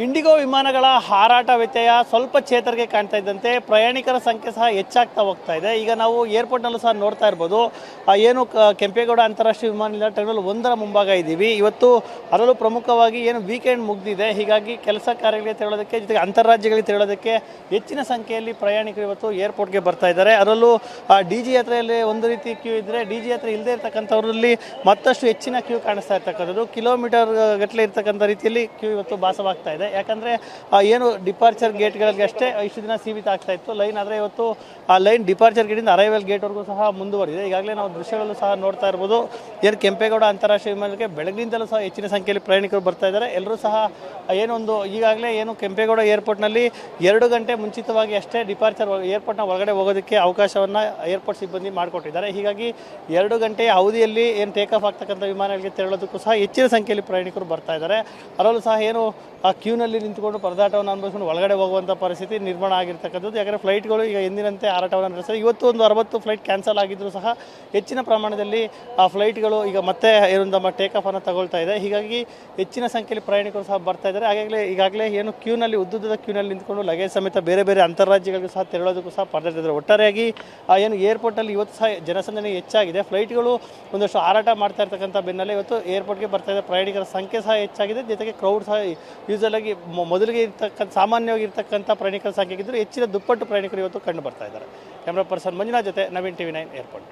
IndiGo ವಿಮಾನಗಳ ಹಾರಾಟ ವ್ಯತ್ಯಯ ಸ್ವಲ್ಪ ಚೇತರಿಕೆ ಕಾಣ್ತಾ ಇದ್ದಂತೆ ಪ್ರಯಾಣಿಕರ ಸಂಖ್ಯೆ ಸಹ ಹೆಚ್ಚಾಗ್ತಾ ಹೋಗ್ತಾ ಇದೆ. ಈಗ ನಾವು ಏರ್ಪೋರ್ಟ್ನಲ್ಲೂ ಸಹ ನೋಡ್ತಾ ಇರ್ಬೋದು. ಏನು ಕೆಂಪೇಗೌಡ ಅಂತಾರಾಷ್ಟ್ರೀಯ ವಿಮಾನ ನಿಲ್ದಾಣ ಟರ್ಮಿನಲ್ 1ರ ಮುಂಭಾಗ ಇದ್ದೀವಿ. ಇವತ್ತು ಅದರಲ್ಲೂ ಪ್ರಮುಖವಾಗಿ ಏನು ವೀಕೆಂಡ್ ಮುಗಿದಿದೆ, ಹೀಗಾಗಿ ಕೆಲಸ ಕಾರ್ಯಗಳಿಗೆ ತೆರಳೋದಕ್ಕೆ ಜೊತೆಗೆ ಅಂತಾರಾಜ್ಯಗಳಿಗೆ ತೆರಳೋದಕ್ಕೆ ಹೆಚ್ಚಿನ ಸಂಖ್ಯೆಯಲ್ಲಿ ಪ್ರಯಾಣಿಕರು ಇವತ್ತು ಏರ್ಪೋರ್ಟ್ಗೆ ಬರ್ತಾ ಇದ್ದಾರೆ. ಅದರಲ್ಲೂ ಡಿ ಜಿ ಯಾತ್ರೆಯಲ್ಲಿ ಒಂದು ರೀತಿ ಕ್ಯೂ ಇದ್ದರೆ, ಡಿ ಜಿ ಯಾತ್ರೆ ಇಲ್ಲದೆ ಇರ್ತಕ್ಕಂಥವ್ರಲ್ಲಿ ಮತ್ತಷ್ಟು ಹೆಚ್ಚಿನ ಕ್ಯೂ ಕಾಣಿಸ್ತಾ ಇರ್ತಕ್ಕಂಥದ್ದು. ಕಿಲೋಮೀಟರ್ ಗಟ್ಟಲೆ ಇರ್ತಕ್ಕಂಥ ರೀತಿಯಲ್ಲಿ ಕ್ಯೂ ಇವತ್ತು ಭಾಸವಾಗ್ತಾ ಇದೆ. ಯಾಕಂದರೆ ಏನು ಡಿಪಾರ್ಚರ್ ಗೇಟ್ಗಳಿಗೆ ಅಷ್ಟೇ ಇಷ್ಟು ದಿನ ಸೀಮಿತ ಆಗ್ತಾ ಇತ್ತು ಲೈನ್, ಆದರೆ ಇವತ್ತು ಆ ಲೈನ್ ಡಿಪಾರ್ಚರ್ ಗೇಟಿಂದ ಅರೈವಲ್ ಗೇಟ್ವರೆಗೂ ಸಹ ಮುಂದುವರಿದೆ. ಈಗಾಗಲೇ ನಾವು ದೃಶ್ಯಗಳಲ್ಲೂ ಸಹ ನೋಡ್ತಾ ಇರ್ಬೋದು. ಏನು ಕೆಂಪೇಗೌಡ ಅಂತಾರಾಷ್ಟ್ರೀಯ ವಿಮಾನಕ್ಕೆ ಬೆಳಗ್ಗಿನಿಂದಲೂ ಸಹ ಹೆಚ್ಚಿನ ಸಂಖ್ಯೆಯಲ್ಲಿ ಪ್ರಯಾಣಿಕರು ಬರ್ತಾ ಇದ್ದಾರೆ. ಎಲ್ಲರೂ ಸಹ ಏನೊಂದು ಈಗಾಗಲೇ ಏನು ಕೆಂಪೇಗೌಡ ಏರ್ಪೋರ್ಟ್ನಲ್ಲಿ 2 ಗಂಟೆ ಮುಂಚಿತವಾಗಿ ಅಷ್ಟೇ ಡಿಪಾರ್ಚರ್ ಏರ್ಪೋರ್ಟ್ನ ಒಳಗಡೆ ಹೋಗೋದಕ್ಕೆ ಅವಕಾಶವನ್ನು ಏರ್ಪೋರ್ಟ್ ಸಿಬ್ಬಂದಿ ಮಾಡಿಕೊಟ್ಟಿದ್ದಾರೆ. ಹೀಗಾಗಿ 2 ಗಂಟೆಯ ಅವಧಿಯಲ್ಲಿ ಏನು ಟೇಕ್ ಆಫ್ ಆಗ್ತಕ್ಕಂಥ ವಿಮಾನಗಳಿಗೆ ತೆರಳೋದಕ್ಕೂ ಸಹ ಹೆಚ್ಚಿನ ಸಂಖ್ಯೆಯಲ್ಲಿ ಪ್ರಯಾಣಿಕರು ಬರ್ತಾ ಇದ್ದಾರೆ. ಅದರಲ್ಲೂ ಸಹ ಏನು ಆ ಕ್ಯೂನಲ್ಲಿ ನಿಂತುಕೊಂಡು ಪರದಾಟವನ್ನು ಅನುಭವಿಸ್ಕೊಂಡು ಒಳಗಡೆ ಹೋಗುವಂಥ ಪರಿಸ್ಥಿತಿ ನಿರ್ಮಾಣ ಆಗಿರ್ತಕ್ಕಂಥದ್ದು. ಯಾಕಂದರೆ ಫ್ಲೈಟ್ಗಳು ಈಗ ಎಂದಿನಂತೆ ಹಾರಾಟವನ್ನು ನಡೆಸ್ತಾರೆ. ಇವತ್ತು ಒಂದು 60 ಫ್ಲೈಟ್ ಕ್ಯಾನ್ಸಲ್ ಆಗಿದ್ದರೂ ಸಹ ಹೆಚ್ಚಿನ ಪ್ರಮಾಣದಲ್ಲಿ ಆ ಫ್ಲೈಟ್ಗಳು ಈಗ ಮತ್ತೆ ಏನು ನಮ್ಮ ಟೇಕ್ ಆಫನ್ನು ತಗೊಳ್ತಾ ಇದೆ. ಹೀಗಾಗಿ ಹೆಚ್ಚಿನ ಸಂಖ್ಯೆಯಲ್ಲಿ ಪ್ರಯಾಣಿಕರು ಸಹ ಬರ್ತಾ ಇದ್ದಾರೆ. ಈಗಾಗಲೇ ಏನು ಕ್ಯೂನಲ್ಲಿ ಉದ್ದುದ್ದದ ಕ್ಯೂನಲ್ಲಿ ನಿಂತ್ಕೊಂಡು ಲಗೇಜ್ ಸಮೇತ ಬೇರೆ ಬೇರೆ ಅಂತಾರಾಜ್ಯಗಳಿಗೂ ಸಹ ತೆರಳೋದಕ್ಕೂ ಸಹ ಪರದಾಡ್ತಿದ್ದಾರೆ. ಒಟ್ಟಾರೆಯಾಗಿ ಏನು ಏರ್ಪೋರ್ಟಲ್ಲಿ ಇವತ್ತು ಸಹ ಜನಸಂದಣಿ ಹೆಚ್ಚಾಗಿದೆ. ಫ್ಲೈಟ್ಗಳು ಒಂದಷ್ಟು ಹಾರಾಟ ಮಾಡ್ತಾ ಇರ್ತಕ್ಕಂಥ ಬೆನ್ನಲ್ಲೇ ಇವತ್ತು ಏರ್ಪೋರ್ಟ್ಗೆ ಬರ್ತಾ ಇದೆ ಪ್ರಯಾಣಿಕರ ಸಂಖ್ಯೆ ಸಹ ಹೆಚ್ಚಾಗಿದೆ. ಜೊತೆಗೆ ಕ್ರೌಡ್ ಸಹ ಯೂಸಲಾಗಿ ಮೊದಲಿಗೆ ಸಾಮಾನ್ಯವಾಗಿ ಇರ್ತಕ್ಕಂಥ ಪ್ರಯಾಣಿಕರ ಸಂಖ್ಯೆಗಿದ್ದರೂ ಹೆಚ್ಚಿನ ದುಪ್ಪಟ್ಟು ಪ್ರಯಾಣಿಕರು ಇವತ್ತು ಕಂಡು ಬರ್ತಾ ಇದ್ದಾರೆ. ಕ್ಯಾಮ್ರಾ ಪರ್ಸನ್ ಮಂಜುನಾಥ್ ಜೊತೆ ನವೀನ್ TV9 ಏರ್ಪೋರ್ಟ್.